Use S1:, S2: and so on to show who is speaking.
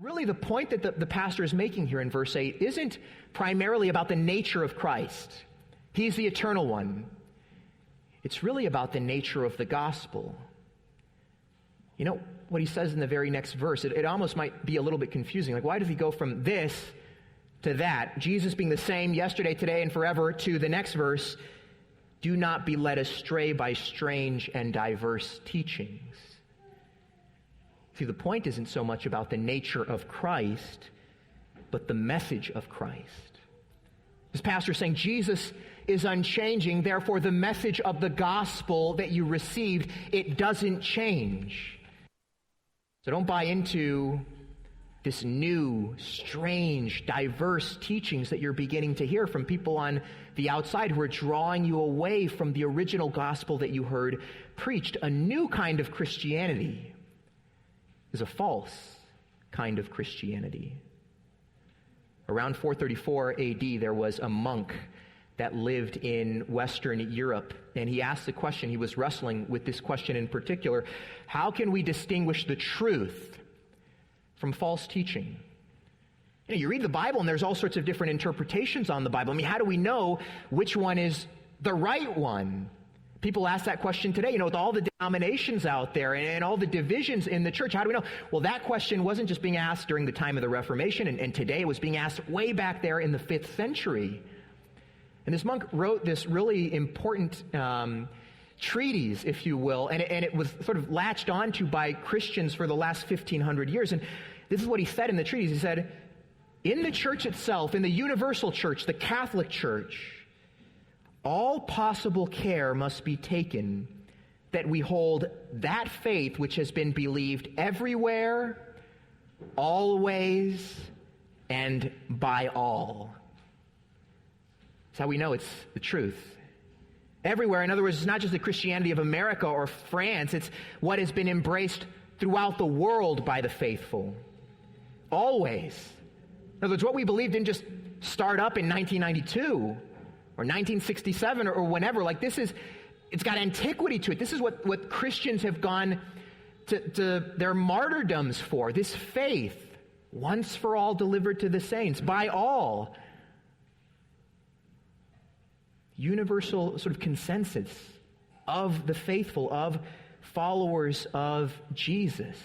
S1: Really, the point that the pastor is making here in verse 8 isn't primarily about the nature of Christ. He's the eternal one. It's really about the nature of the gospel. You know what he says in the very next verse? It almost might be a little bit confusing. Like, why does he go from this to that? Jesus being the same yesterday, today, and forever, to the next verse, do not be led astray by strange and diverse teachings. See, the point isn't so much about the nature of Christ, but the message of Christ. This pastor is saying Jesus is unchanging, therefore the message of the gospel that you received, it doesn't change. So don't buy into this new, strange, diverse teachings that you're beginning to hear from people on the outside who are drawing you away from the original gospel that you heard preached. A new kind of Christianity is a false kind of Christianity. Around 434 AD, there was a monk that lived in Western Europe, and he asked the question, he was wrestling with this question in particular, how can we distinguish the truth from false teaching? You know, you read the Bible and there's all sorts of different interpretations on the Bible. I mean, how do we know which one is the right one? People ask that question today, you know, with all the denominations out there and all the divisions in the church. How do we know? Well, that question wasn't just being asked during the time of the Reformation, and today it was being asked way back there in the 5th century. And this monk wrote this really important treatise, if you will, and it was sort of latched onto by Christians for the last 1,500 years. And this is what he said in the treatise. He said, in the church itself, in the universal church, the Catholic Church, all possible care must be taken that we hold that faith which has been believed everywhere, always, and by all. That's how we know it's the truth. Everywhere, in other words, it's not just the Christianity of America or France, it's what has been embraced throughout the world by the faithful. Always. In other words, what we believe didn't just start up in 1992 or 1967 or whenever. Like, it's got antiquity to it. This is what Christians have gone to their martyrdoms for. This faith, once for all delivered to the saints, by all. Universal sort of consensus of the faithful, of followers of Jesus.